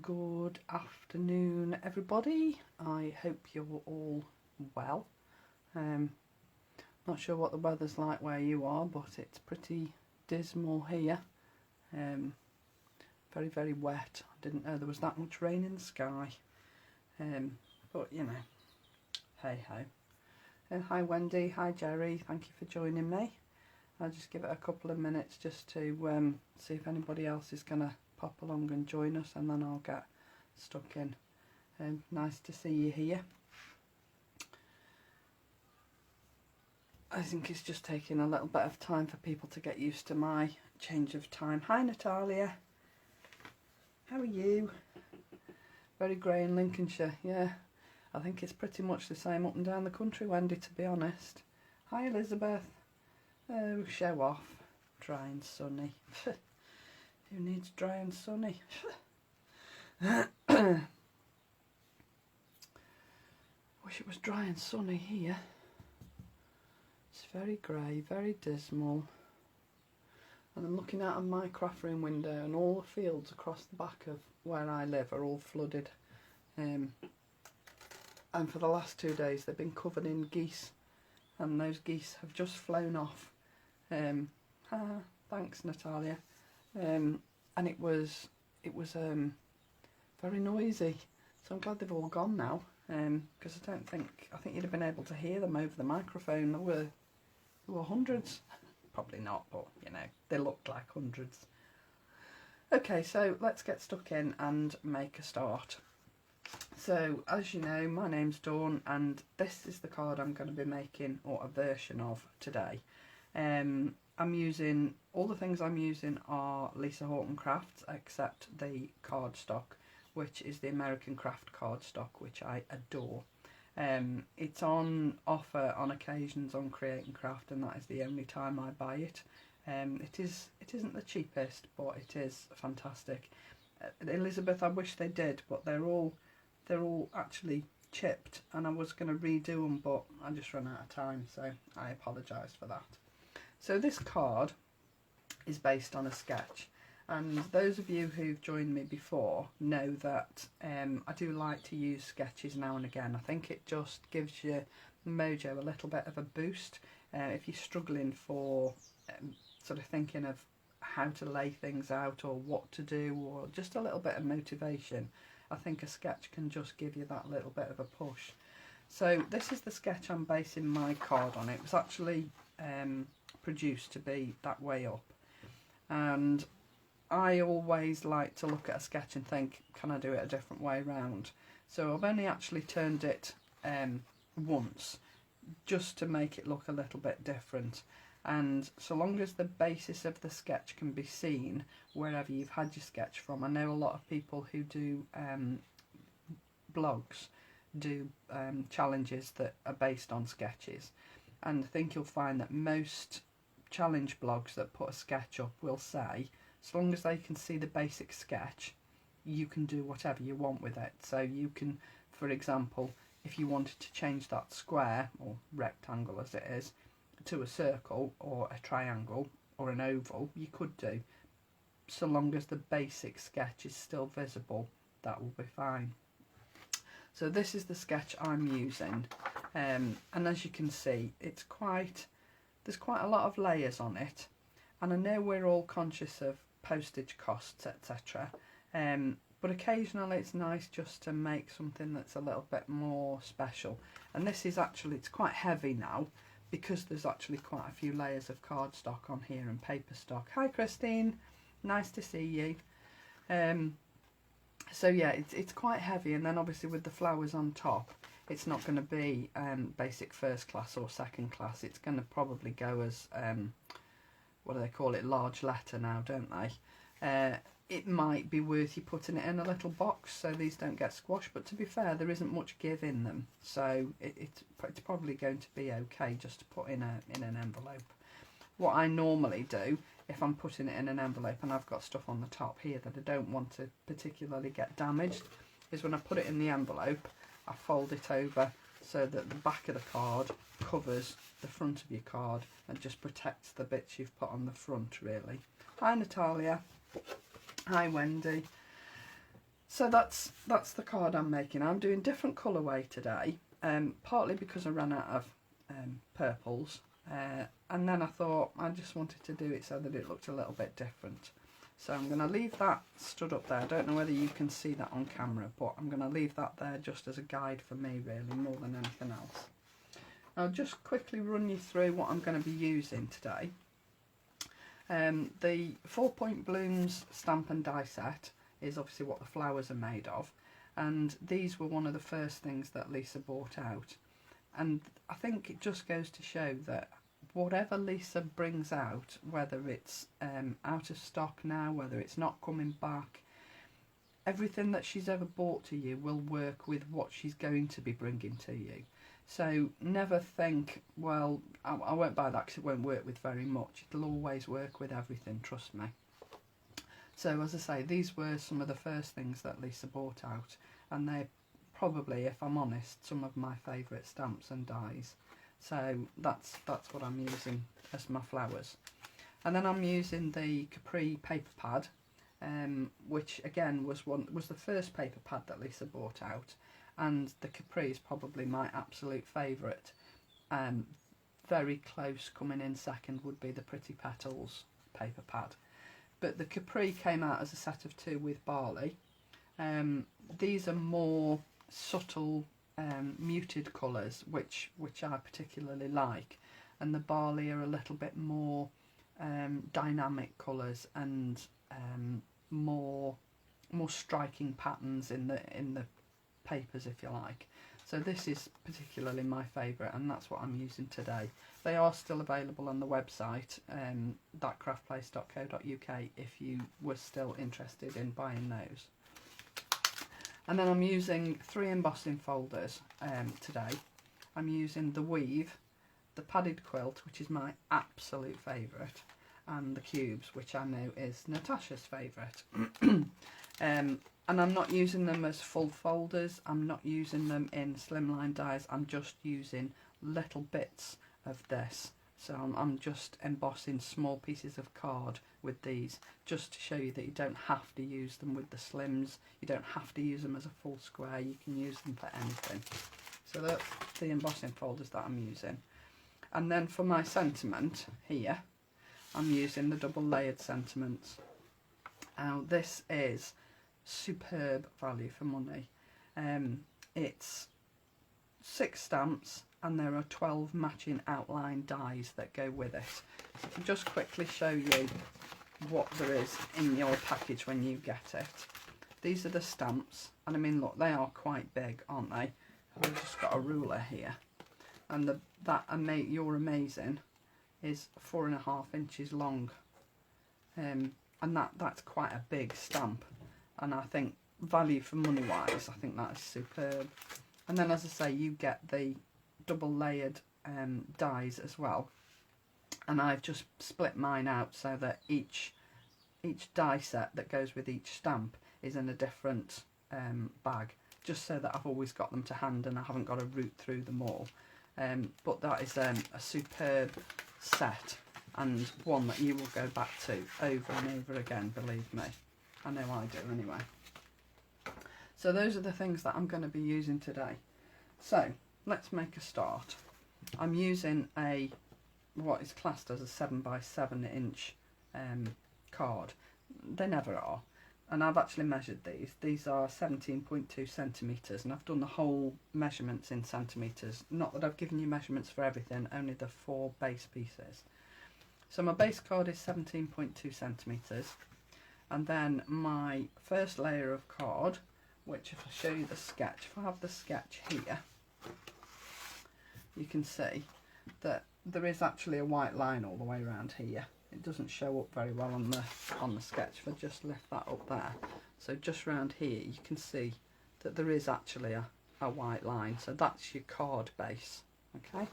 Good afternoon, everybody. I hope you're all well. Not sure what the weather's like where you are, but it's pretty dismal here. Very, very wet. I didn't know there was that much rain in the sky. But you know, hey ho. Hi Wendy, hi Jerry. Thank you for joining me. I'll just give it a couple of minutes just to see if anybody else is going to pop along and join us, and then I'll get stuck in. Nice to see you here. I think it's just taking a little bit of time for people to get used to my change of time. Hi Natalia, how are you? Very grey in Lincolnshire, yeah. I think it's pretty much the same up and down the country, Wendy, to be honest. Hi Elizabeth. Oh, show off. Dry and sunny. Who needs dry and sunny? Wish it was dry and sunny here. It's very grey, very dismal. And I'm looking out of my craft room window, and all the fields across the back of where I live are all flooded. And for the last 2 days they've been covered in geese, and those geese have just flown off. Thanks Natalia. And it was very noisy, so I'm glad they've all gone now, because I think you'd have been able to hear them over the microphone. There were hundreds. Probably not, but you know, they looked like hundreds. Okay, so let's get stuck in and make a start. So as you know, my name's Dawn, and this is the card I'm going to be making, or a version of, today. I'm using, all the things I'm using are Lisa Horton crafts, except the cardstock, which is the American Craft cardstock, which I adore. It's on offer on occasions on Create and Craft, and that is the only time I buy it. It isn't the cheapest, but it is fantastic. Elizabeth, I wish they did, but they're all actually chipped, and I was going to redo them, but I just ran out of time, so I apologise for that. So this card is based on a sketch, and those of you who've joined me before know that I do like to use sketches now and again. I think it just gives your mojo a little bit of a boost. If you're struggling for sort of thinking of how to lay things out, or what to do, or just a little bit of motivation, I think a sketch can just give you that little bit of a push. So this is the sketch I'm basing my card on. It was actually produced to be that way up, and I always like to look at a sketch and think, can I do it a different way round? So I've only actually turned it once, just to make it look a little bit different. And so long as the basis of the sketch can be seen wherever you've had your sketch from, I know a lot of people who do blogs do challenges that are based on sketches, and I think you'll find that most challenge blogs that put a sketch up will say, as long as they can see the basic sketch, you can do whatever you want with it. So you can, for example, if you wanted to change that square, or rectangle as it is, to a circle or a triangle or an oval, you could do, so long as the basic sketch is still visible. That will be fine. So this is the sketch I'm using, and as you can see, there's quite a lot of layers on it, and I know we're all conscious of postage costs, etc., but occasionally it's nice just to make something that's a little bit more special. And this is actually, it's quite heavy now, because there's actually quite a few layers of cardstock on here and paper stock. Hi Christine, nice to see you. So yeah, it's quite heavy, and then obviously with the flowers on top, it's not going to be basic first class or second class. It's going to probably go as, what do they call it, large letter now, don't they? It might be worth you putting it in a little box so these don't get squashed, but to be fair, there isn't much give in them, so it's probably going to be okay just to put in an envelope. What I normally do, if I'm putting it in an envelope and I've got stuff on the top here that I don't want to particularly get damaged, is when I put it in the envelope, I fold it over so that the back of the card covers the front of your card and just protects the bits you've put on the front, really. Hi Natalia. Hi Wendy. So that's the card I'm making. I'm doing different colourway today, partly because I ran out of purples, and then I thought I just wanted to do it so that it looked a little bit different. So I'm going to leave that stood up there. I don't know whether you can see that on camera, but I'm going to leave that there just as a guide for me, really, more than anything else. I'll just quickly run you through what I'm going to be using today. The 4 Point Blooms stamp and die set is obviously what the flowers are made of, and these were one of the first things that Lisa bought out. And I think it just goes to show that whatever Lisa brings out, whether it's out of stock now, whether it's not coming back, everything that she's ever bought to you will work with what she's going to be bringing to you. So never think, well, I won't buy that because it won't work with very much. It'll always work with everything, trust me. So as I say, these were some of the first things that Lisa bought out, and they're probably, if I'm honest, some of my favourite stamps and dies. So that's what I'm using as my flowers. And then I'm using the Capri paper pad, which again was the first paper pad that Lisa bought out, and the Capri is probably my absolute favourite. Very close, coming in second, would be the Pretty Petals paper pad. But the Capri came out as a set of 2 with barley. These are more subtle, muted colours, which I particularly like, and the barley are a little bit more dynamic colours and more striking patterns in the papers, if you like. So this is particularly my favourite, and that's what I'm using today. They are still available on the website, thatcraftplace.co.uk, if you were still interested in buying those. And then I'm using 3 embossing folders today. I'm using the Weave, the padded quilt, which is my absolute favourite, and the cubes, which I know is Natasha's favourite. And I'm not using them as full folders, I'm not using them in slimline dies, I'm just using little bits of this. So I'm just embossing small pieces of card with these, just to show you that you don't have to use them with the slims, you don't have to use them as a full square, you can use them for anything. So that's the embossing folders that I'm using. And then for my sentiment here, I'm using the double layered sentiments. Now this is superb value for money. It's 6 stamps and there are 12 matching outline dies that go with it. So I'll just quickly show you what there is in your package when you get it. These are the stamps, and I mean, look, they are quite big, aren't they? I've just got a ruler here, and You're Amazing is 4.5 inches long, and that's quite a big stamp. And I think value for money wise, I think that is superb. And then, as I say, you get the double layered dies as well, and I've just split mine out so that each die set that goes with each stamp is in a different bag, just so that I've always got them to hand and I haven't got to root through them all. But that is a superb set, and one that you will go back to over and over again, believe me. I know I do anyway. So those are the things that I'm going to be using today. So let's make a start. I'm using what is classed as a 7x7 inch card. They never are. And I've actually measured these. These are 17.2 centimetres, and I've done the whole measurements in centimetres. Not that I've given you measurements for everything, only the 4 base pieces. So my base card is 17.2 centimetres. And then my first layer of card, which if I show you the sketch, if I have the sketch here, you can see that there is actually a white line all the way around here. It doesn't show up very well on the sketch. If I just lift that up there, so just around here you can see that there is actually a white line. So that's your card base, okay?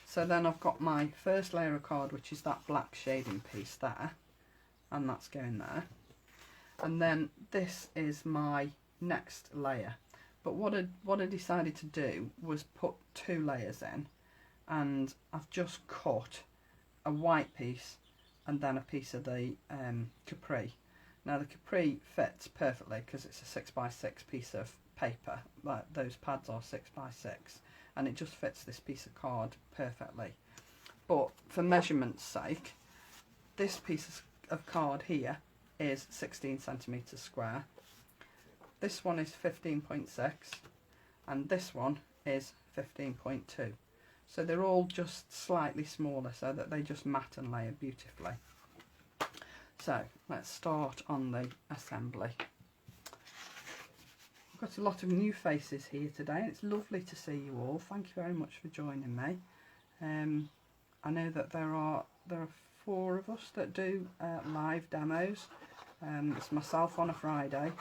So then I've got my first layer of card, which is that black shading piece there, and that's going there. And then this is my next layer. But what I decided to do was put 2 layers in, and I've just cut a white piece and then a piece of the Capri. Now the Capri fits perfectly because it's a 6x6 piece of paper, like those pads are 6x6, and it just fits this piece of card perfectly. But for measurement's sake, this piece of card here is 16 centimetres square. This one is 15.6 and this one is 15.2. So they're all just slightly smaller so that they just mat and layer beautifully. So let's start on the assembly. I've got a lot of new faces here today and it's lovely to see you all. Thank you very much for joining me. I know that there are 4 of us that do live demos. It's myself on a Friday,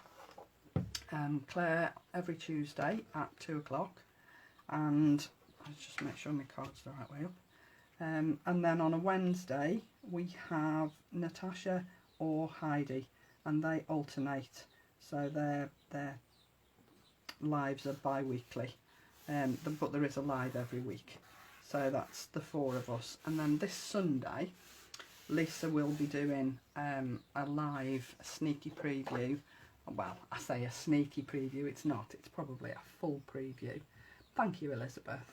Claire every Tuesday at 2 o'clock, and I'll just make sure my card's the right way up. And then on a Wednesday we have Natasha or Heidi, and they alternate, so their lives are bi-weekly, but there is a live every week. So that's the 4 of us. And then this Sunday Lisa will be doing a live sneaky preview. Well, I say a sneaky preview, it's not, it's probably a full preview. Thank you, Elizabeth.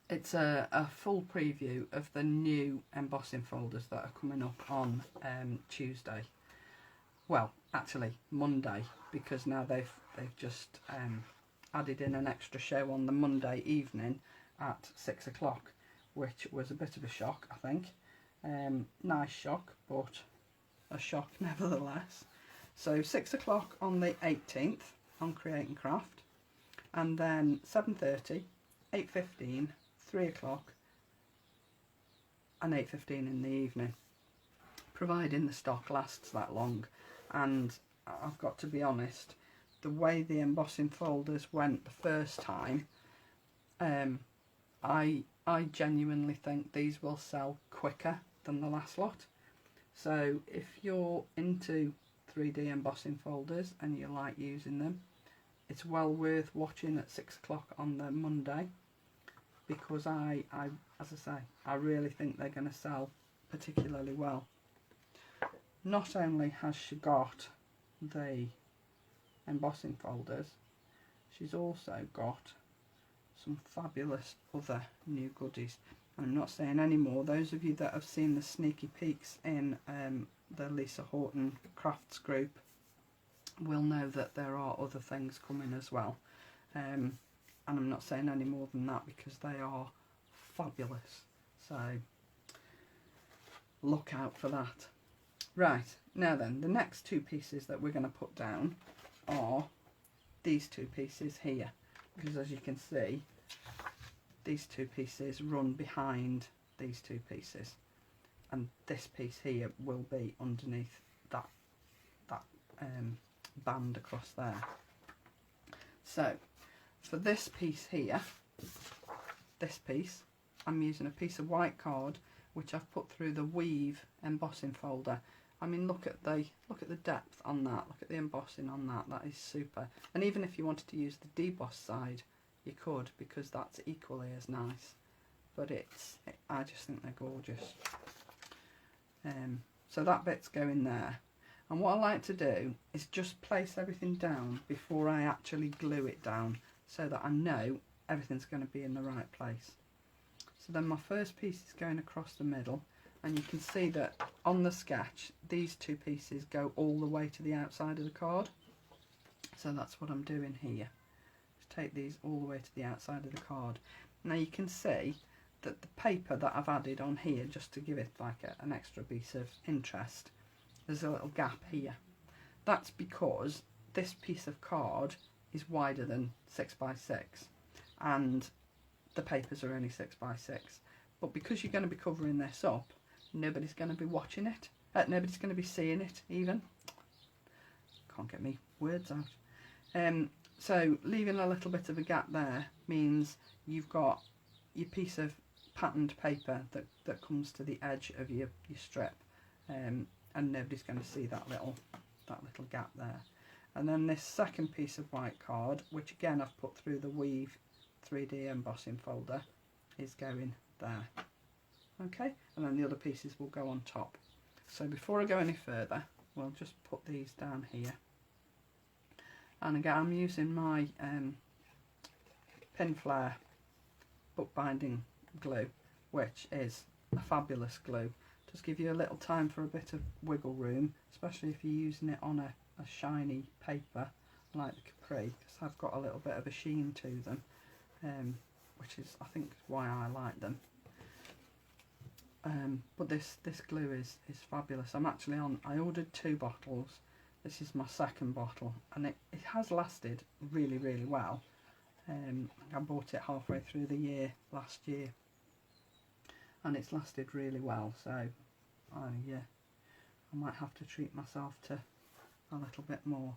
It's a full preview of the new embossing folders that are coming up on Tuesday. Well, actually Monday, because now they've just added in an extra show on the Monday evening at 6 o'clock, which was a bit of a shock, I think. Nice shock, but a shock nevertheless. So 6 o'clock on the 18th on Create and Craft, and then 7:30, 8:15, 3 o'clock and 8:15 in the evening, providing the stock lasts that long. And I've got to be honest, the way the embossing folders went the first time, I genuinely think these will sell quicker than the last lot. So if you're into 3D embossing folders and you like using them, it's well worth watching at 6 o'clock on the Monday, because as I say, I really think they're going to sell particularly well. Not only has she got the embossing folders, she's also got some fabulous other new goodies. And I'm not saying any more. Those of you that have seen the sneaky peeks in the Lisa Horton Crafts group will know that there are other things coming as well. And I'm not saying any more than that because they are fabulous. So look out for that. Right, now then, the next 2 pieces that we're going to put down are these 2 pieces here, because as you can see, these 2 pieces run behind these 2 pieces, and this piece here will be underneath that band across there. So for this piece here, this piece, I'm using a piece of white card which I've put through the weave embossing folder. I mean, look at the depth on that, look at the embossing on that, that is super. And even if you wanted to use the deboss side, you could, because that's equally as nice. But I just think they're gorgeous. So that bit's going there. And what I like to do is just place everything down before I actually glue it down, so that I know everything's going to be in the right place. So then my first piece is going across the middle, and you can see that on the sketch these 2 pieces go all the way to the outside of the card. So that's what I'm doing here. Just take these all the way to the outside of the card. Now you can see that the paper that I've added on here, just to give it like an extra piece of interest, there's a little gap here. That's because this piece of card is wider than 6x6 and the papers are only 6x6. But because you're going to be covering this up, nobody's going to be watching it. Nobody's going to be seeing it even. Can't get me words out. So leaving a little bit of a gap there means you've got your piece of patterned paper that comes to the edge of your strip, and nobody's going to see that little gap there. And then this second piece of white card, which again I've put through the weave 3D embossing folder, is going there. Okay, and then the other pieces will go on top. So before I go any further, we'll just put these down here. And again, I'm using my Pin Flare bookbinding glue, which is a fabulous glue. Just give you a little time for a bit of wiggle room, especially if you're using it on a shiny paper like the Capri, because I've got a little bit of a sheen to them, which is, I think, why I like them. But this glue is fabulous. I'm actually I ordered 2 bottles. This is my 2nd bottle, and it has lasted really, really well. I bought it halfway through the year last year, and it's lasted really well, so I might have to treat myself to a little bit more.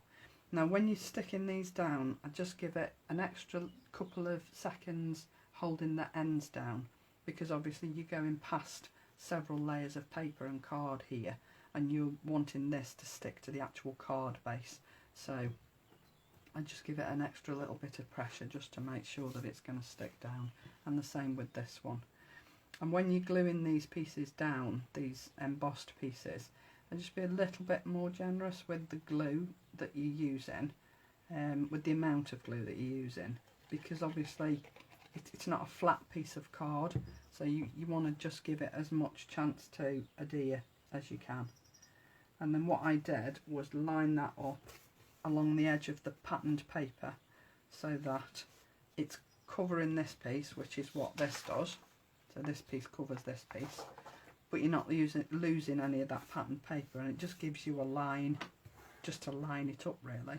Now when you're sticking these down, I just give it an extra couple of seconds holding the ends down, because obviously you're going past several layers of paper and card here, and you're wanting this to stick to the actual card base, so I just give it an extra little bit of pressure just to make sure that it's going to stick down, and the same with this one. And when you're gluing these pieces down, these embossed pieces, and just be a little bit more generous with the glue that you're using, with the amount of glue that you're using, because obviously it's not a flat piece of card, so you want to just give it as much chance to adhere as you can. And then what I did was line that up along the edge of the patterned paper, so that it's covering this piece, which is what this does. So this piece covers this piece, but you're not losing any of that patterned paper, and it just gives you a line, just to line it up really.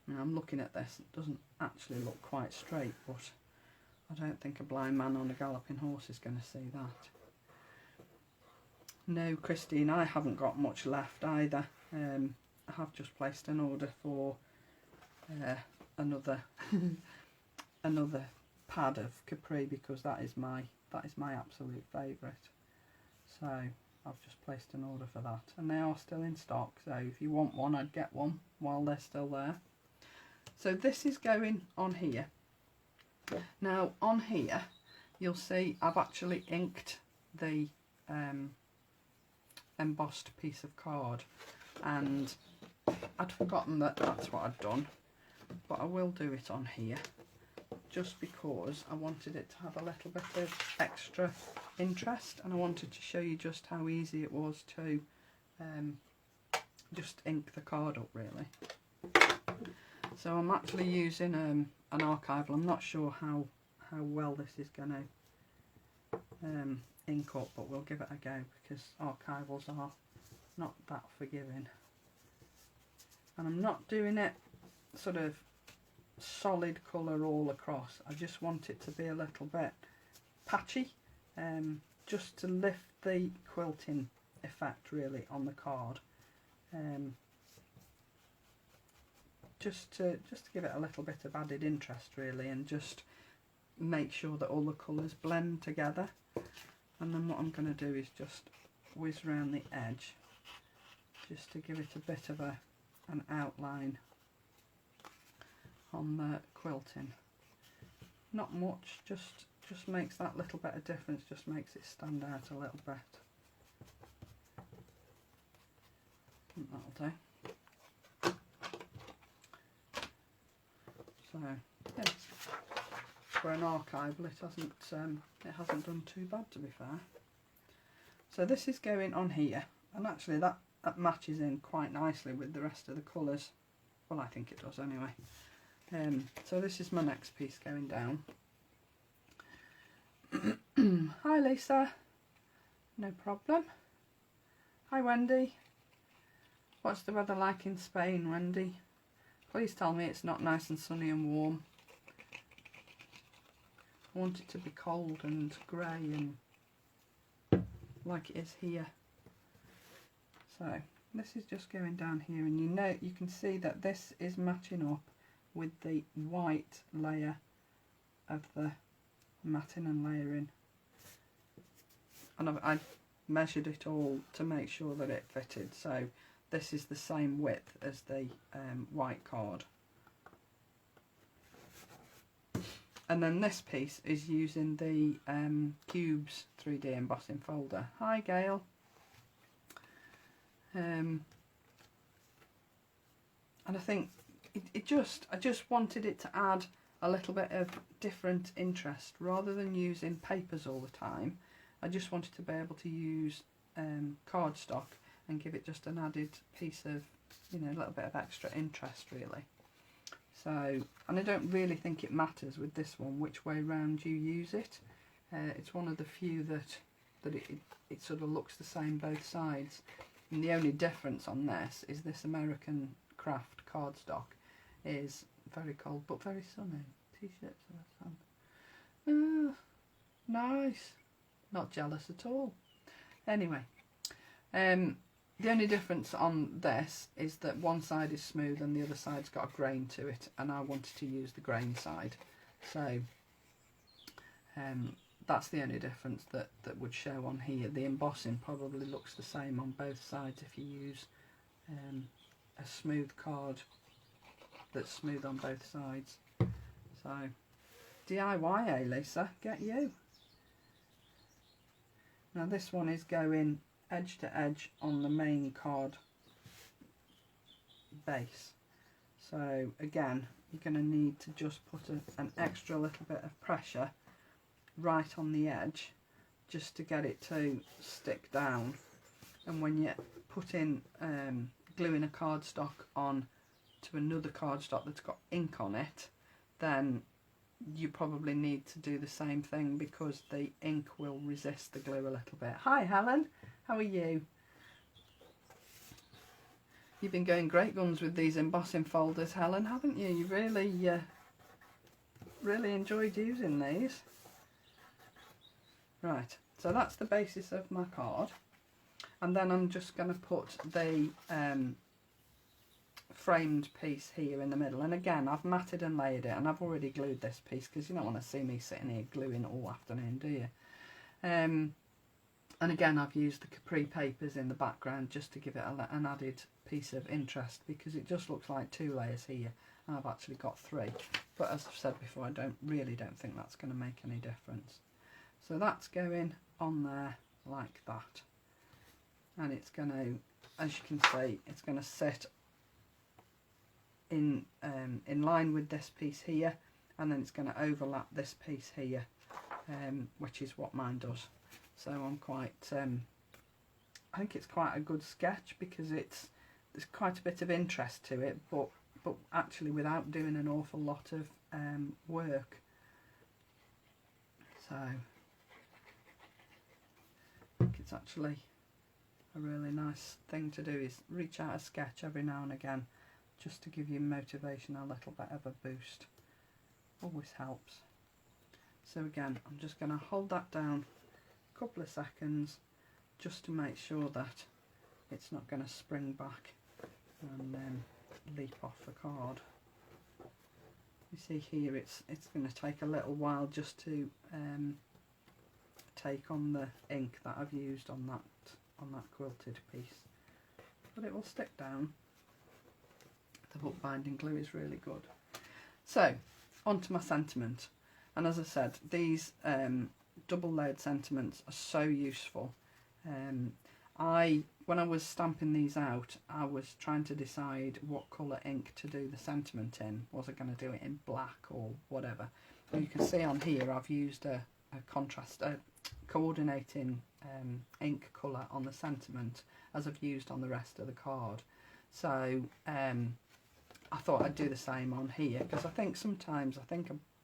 And I'm looking at this, it doesn't actually look quite straight, but I don't think a blind man on a galloping horse is going to see that. No, Christine, I haven't got much left either. I have just placed an order for another another pad of Capri, because that is my absolute favourite. So I've just placed an order for that, and they are still in stock, so if you want one, I'd get one while they're still there. So this is going on here. Now on here you'll see I've actually inked the embossed piece of card, and I'd forgotten that that's what I'd done, but I will do it on here just because I wanted it to have a little bit of extra interest, and I wanted to show you just how easy it was to just ink the card up really. So I'm actually using an archival. I'm not sure how well this is going to ink up, but we'll give it a go, because archivals are not that forgiving. And I'm not doing it sort of solid colour all across. I just want it to be a little bit patchy, just to lift the quilting effect really on the card, just to give it a little bit of added interest really, and just make sure that all the colours blend together. And then what I'm going to do is just whiz around the edge, just to give it a bit of an outline on the quilting. Not much, just makes that little bit of difference, just makes it stand out a little bit. I think that'll do. So yeah, for an archival it hasn't done too bad, to be fair. So this is going on here, and actually that matches in quite nicely with the rest of the colours. Well, I think it does anyway. So this is my next piece going down. Hi Lisa. No problem. Hi Wendy. What's the weather like in Spain, Wendy? Please tell me it's not nice and sunny and warm. I want it to be cold and grey and like it is here. So this is just going down here, and you can see that this is matching up with the white layer of the matting and layering, and I measured it all to make sure that it fitted, so this is the same width as the white card. And then this piece is using the Cubes 3D embossing folder. Hi Gail. And I think I just wanted it to add a little bit of different interest rather than using papers all the time. I just wanted to be able to use cardstock and give it just an added piece of, you know, a little bit of extra interest really. So, and I don't really think it matters with this one which way round you use it. It's one of the few that it sort of looks the same both sides. And the only difference on this is this American craft cardstock is very cold but very sunny. T-shirts for the sun. Nice. Not jealous at all. Anyway, the only difference on this is that one side is smooth and the other side's got a grain to it, and I wanted to use the grain side. So that's the only difference that would show on here. The embossing probably looks the same on both sides if you use a smooth card that's smooth on both sides. So DIY, eh, Lisa? Get you. Now this one is going edge to edge on the main card base. So again, you're going to need to just put an extra little bit of pressure right on the edge just to get it to stick down. And when you put in gluing a cardstock on to another cardstock that's got ink on it, then you probably need to do the same thing because the ink will resist the glue a little bit. Hi Helen, how are you? You've been going great guns with these embossing folders, Helen, haven't you? You really enjoyed using these. Right, so that's the basis of my card, and then I'm just going to put the framed piece here in the middle. And again, I've matted and layered it, and I've already glued this piece because you don't want to see me sitting here gluing all afternoon, do you? And again, I've used the Capri papers in the background just to give it an added piece of interest, because it just looks like 2 layers here and I've actually got 3. But as I've said before, I really don't think that's going to make any difference. So that's going on there like that, and it's going to, as you can see, it's going to sit in line with this piece here, and then it's going to overlap this piece here, which is what mine does. So I'm quite, I think it's quite a good sketch because there's quite a bit of interest to it, but actually without doing an awful lot of work. So I think it's actually a really nice thing to do, is reach out a sketch every now and again just to give you motivation, a little bit of a boost. Always helps. So again, I'm just going to hold that down a couple of seconds just to make sure that it's not going to spring back and then leap off the card. You see here it's going to take a little while just to take on the ink that I've used on that quilted piece, but it will stick down. The bookbinding glue is really good. So onto my sentiment, and as I said, these double layered sentiments are so useful. When I was stamping these out, I was trying to decide what colour ink to do the sentiment in. Was I going to do it in black or whatever? And you can see on here I've used a coordinating ink colour on the sentiment as I've used on the rest of the card. So I thought I'd do the same on here, because I think sometimes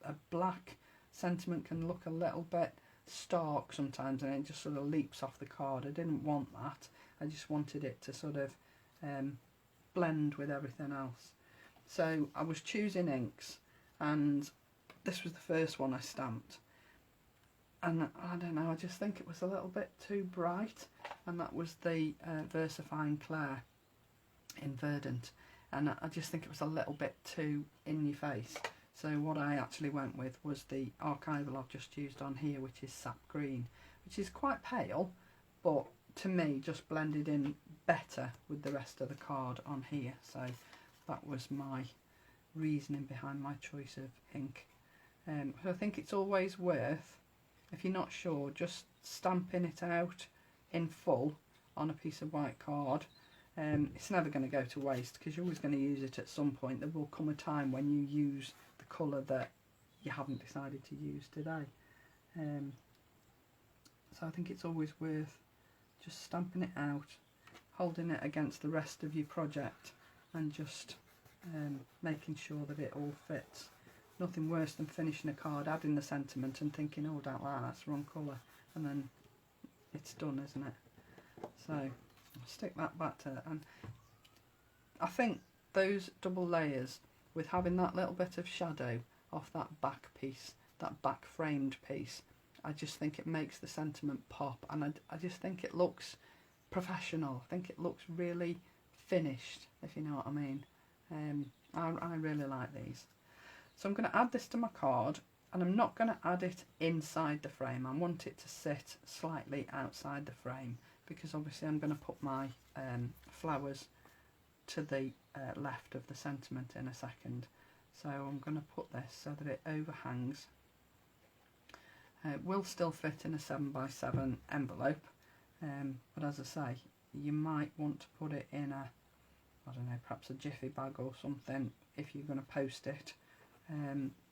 a black sentiment can look a little bit stark sometimes, and it just sort of leaps off the card. I didn't want that. I just wanted it to sort of blend with everything else. So I was choosing inks, and this was the first one I stamped, and I don't know, I just think it was a little bit too bright, and that was the VersaFine Clair in Verdant, and I just think it was a little bit too in your face. So what I actually went with was the archival I've just used on here, which is sap green, which is quite pale, but to me just blended in better with the rest of the card on here. So that was my reasoning behind my choice of ink. So I think it's always worth, if you're not sure, just stamping it out in full on a piece of white card, it's never going to go to waste because you're always going to use it at some point. There will come a time when you use the colour that you haven't decided to use today. So I think it's always worth just stamping it out, holding it against the rest of your project, and just making sure that it all fits. Nothing worse than finishing a card, adding the sentiment and thinking, oh, I don't like that, that's the wrong colour, and then it's done, isn't it? So I'll stick that back to it. And I think those double layers, with having that little bit of shadow off that back piece, that back framed piece, I just think it makes the sentiment pop, and I just think it looks professional. I think it looks really finished, if you know what I mean. I really like these. So I'm going to add this to my card, and I'm not going to add it inside the frame. I want it to sit slightly outside the frame, because obviously I'm going to put my flowers to the left of the sentiment in a second. So I'm going to put this so that it overhangs. It will still fit in a 7x7 envelope, but as I say, you might want to put it in a, I don't know, perhaps a jiffy bag or something if you're going to post it,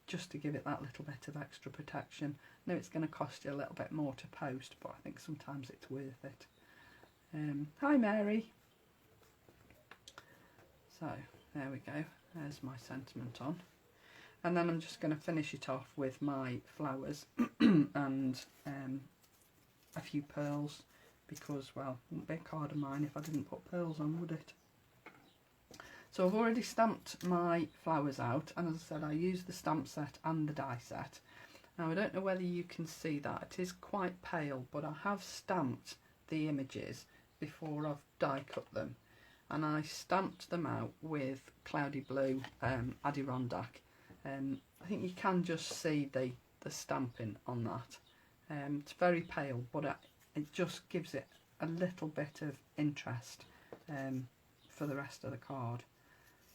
just to give it that little bit of extra protection. I know it's going to cost you a little bit more to post, but I think sometimes it's worth it. Hi Mary. So there we go, there's my sentiment on. And then I'm just going to finish it off with my flowers and a few pearls, because, well, it wouldn't be a card of mine if I didn't put pearls on, would it? So I've already stamped my flowers out, and as I said, I used the stamp set and the die set. Now I don't know whether you can see that, it is quite pale, but I have stamped the images before I've die cut them, and I stamped them out with Cloudy Blue Adirondack. I think you can just see the stamping on that. It's very pale, but it just gives it a little bit of interest for the rest of the card.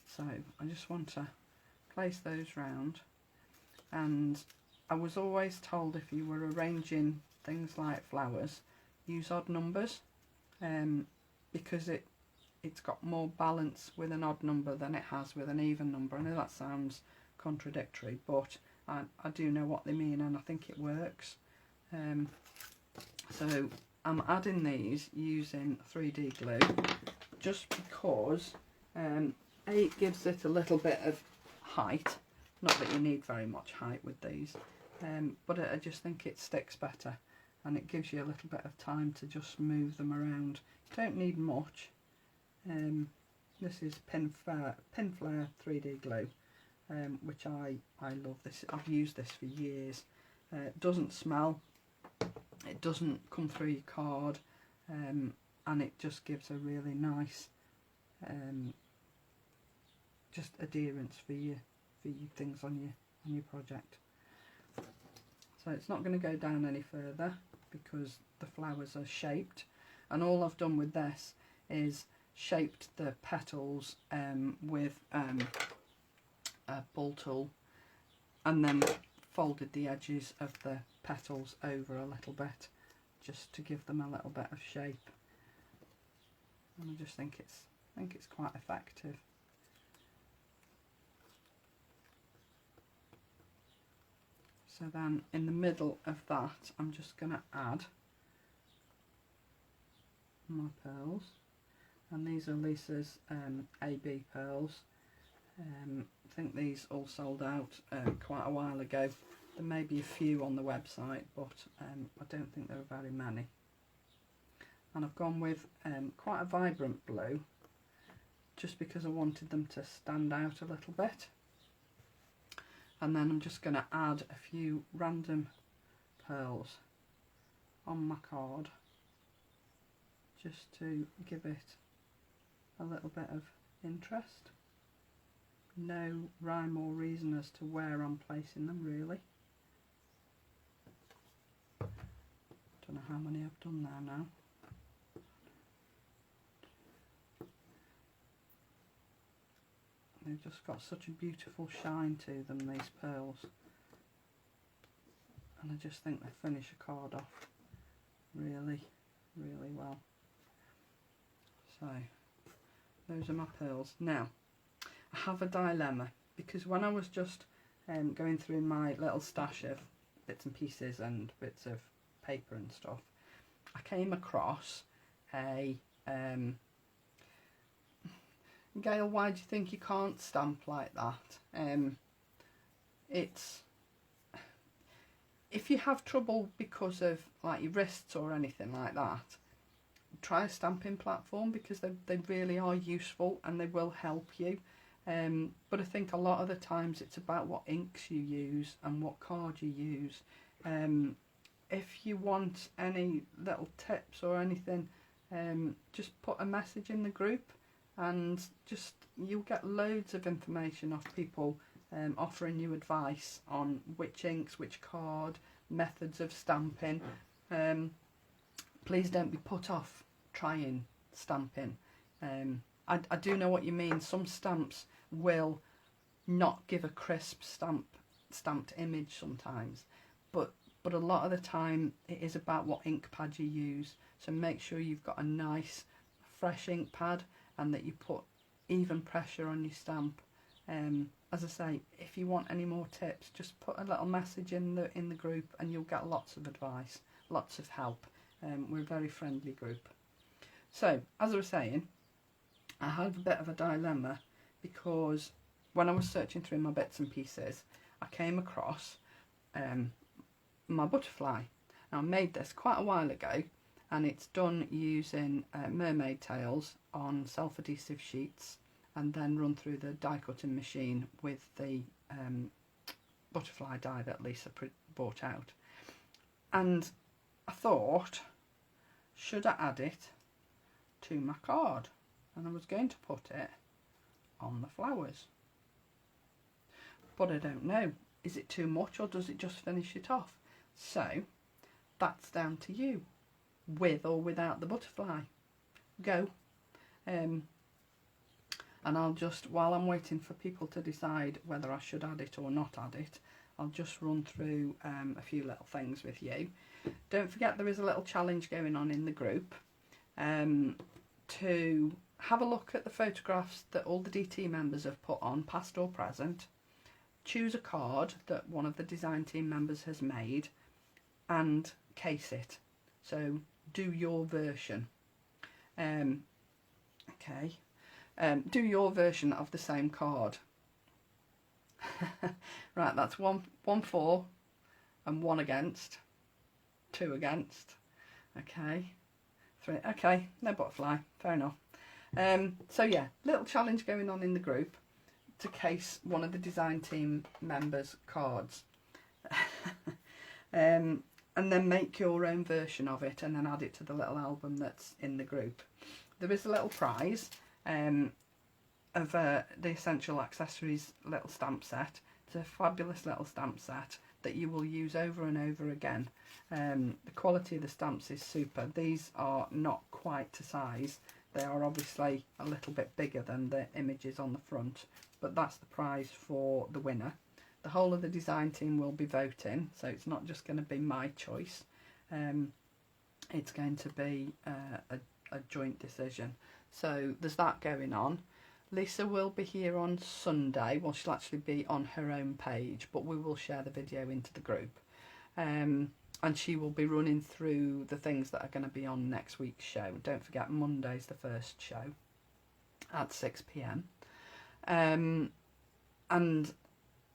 So I just want to place those round, and I was always told if you were arranging things like flowers, use odd numbers, because it's got more balance with an odd number than it has with an even number. I know that sounds contradictory, but I do know what they mean, and I think it works. So I'm adding these using 3D glue, just because it gives it a little bit of height. Not that you need very much height with these, but I just think it sticks better, and it gives you a little bit of time to just move them around. You don't need much. This is Pinflair 3D glue, which I love. This, I've used this for years. It doesn't smell, it doesn't come through your card, and it just gives a really nice just adherence for your things on your project. So it's not going to go down any further because the flowers are shaped, and all I've done with this is shaped the petals with a ball tool, and then folded the edges of the petals over a little bit, just to give them a little bit of shape. And I just think it's quite effective. So then in the middle of that, I'm just going to add my pearls, and these are Lisa's AB pearls. I think these all sold out quite a while ago. There may be a few on the website, but I don't think there are very many. And I've gone with quite a vibrant blue, just because I wanted them to stand out a little bit. And then I'm just going to add a few random pearls on my card, just to give it a little bit of interest. No rhyme or reason as to where I'm placing them, really. Don't know how many I've done there now. They've just got such a beautiful shine to them, these pearls, and I just think they finish a card off really, really well. So those are my pearls. Now, I have a dilemma, because when I was just going through my little stash of bits and pieces and bits of paper and stuff, I came across a Gail, why do you think you can't stamp like that? It's, if you have trouble because of like your wrists or anything like that, try a stamping platform, because they really are useful and they will help you. But I think a lot of the times it's about what inks you use and what card you use. If you want any little tips or anything, just put a message in the group, and just you'll get loads of information off people offering you advice on which inks, which card, methods of stamping. Please don't be put off trying stamping. I do know what you mean. Some stamps will not give a crisp stamped image sometimes, but a lot of the time it is about what ink pad you use. So make sure you've got a nice fresh ink pad and that you put even pressure on your stamp. As I say, if you want any more tips, just put a little message in the group and you'll get lots of advice, lots of help. We're a very friendly group. So, as I was saying, I had a bit of a dilemma, because when I was searching through my bits and pieces, I came across my butterfly. Now, I made this quite a while ago, and it's done using mermaid tails on self-adhesive sheets, and then run through the die cutting machine with the butterfly die that Lisa brought out. And I thought, should I add it to my card? And I was going to put it on the flowers, but I don't know, is it too much or does it just finish it off? So that's down to you, with or without the butterfly. Go. And I'll just, while I'm waiting for people to decide whether I should add it or not add it, I'll just run through a few little things with you. Don't forget, there is a little challenge going on in the group to have a look at the photographs that all the DT members have put on, past or present. Choose a card that one of the design team members has made and case it. So do your version. Do your version of the same card. Right, that's one for and 1 against, 2 against. Okay, 3. Okay, no butterfly. Fair enough. So yeah, little challenge going on in the group to case one of the design team members' cards. And then make your own version of it and then add it to the little album that's in the group. There is a little prize of the Essential Accessories little stamp set. It's a fabulous little stamp set that you will use over and over again. The quality of the stamps is super. These are not quite to size. They are obviously a little bit bigger than the images on the front, but that's the prize for the winner. The whole of the design team will be voting, so it's not just going to be my choice. It's going to be a joint decision. So there's that going on. Lisa will be here on Sunday. Well, she'll actually be on her own page, but we will share the video into the group. And she will be running through the things that are going to be on next week's show. Don't forget, Monday's the first show at 6 p.m. And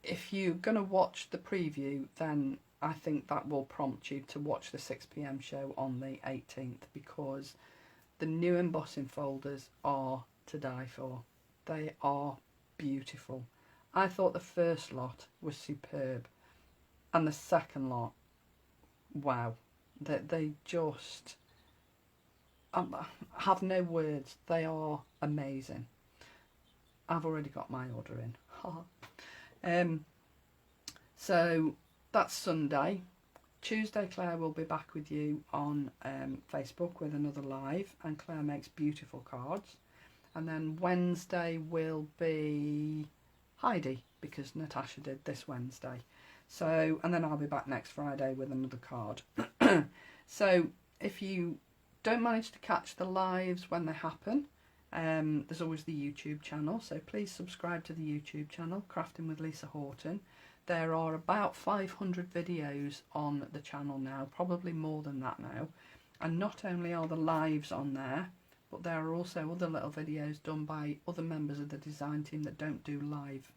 if you're going to watch the preview, then I think that will prompt you to watch the 6 p.m. show on the 18th, because the new embossing folders are to die for. They are beautiful. I thought the first lot was superb, and the second lot, wow, they just, I have no words. They are amazing. I've already got my order in. So that's Sunday. Tuesday, Claire will be back with you on Facebook with another live, and Claire makes beautiful cards. And then Wednesday will be Heidi, because Natasha did this Wednesday. So, and then I'll be back next Friday with another card. So if you don't manage to catch the lives when they happen, There's always the YouTube channel, so please subscribe to the YouTube channel, Crafting with Lisa Horton. There are about 500 videos on the channel now, probably more than that now. And not only are the lives on there, but there are also other little videos done by other members of the design team that don't do live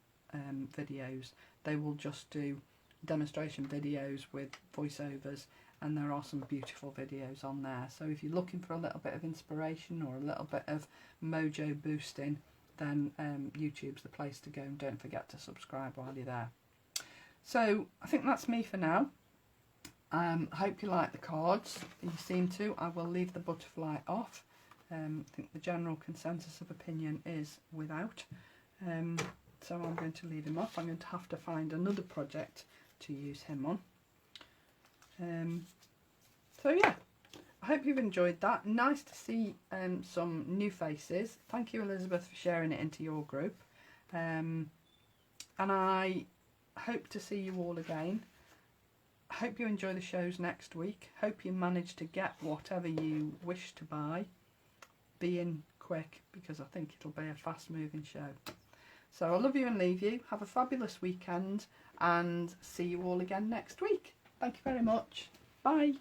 videos. They will just do demonstration videos with voiceovers, and there are some beautiful videos on there. So if you're looking for a little bit of inspiration or a little bit of mojo boosting, then YouTube's the place to go, and don't forget to subscribe while you're there. So I think that's me for now. I hope you like the cards. You seem to. I will leave the butterfly off. I think the general consensus of opinion is without. So I'm going to leave him off. I'm going to have to find another project to use him on. So yeah, I hope you've enjoyed that. Nice to see some new faces. Thank you, Elizabeth, for sharing it into your group. And I hope to see you all again. Hope you enjoy the shows next week. Hope you manage to get whatever you wish to buy. Be in quick, because I think it'll be a fast moving show. So I love you and leave you. Have a fabulous weekend, and see you all again next week. Thank you very much. Bye.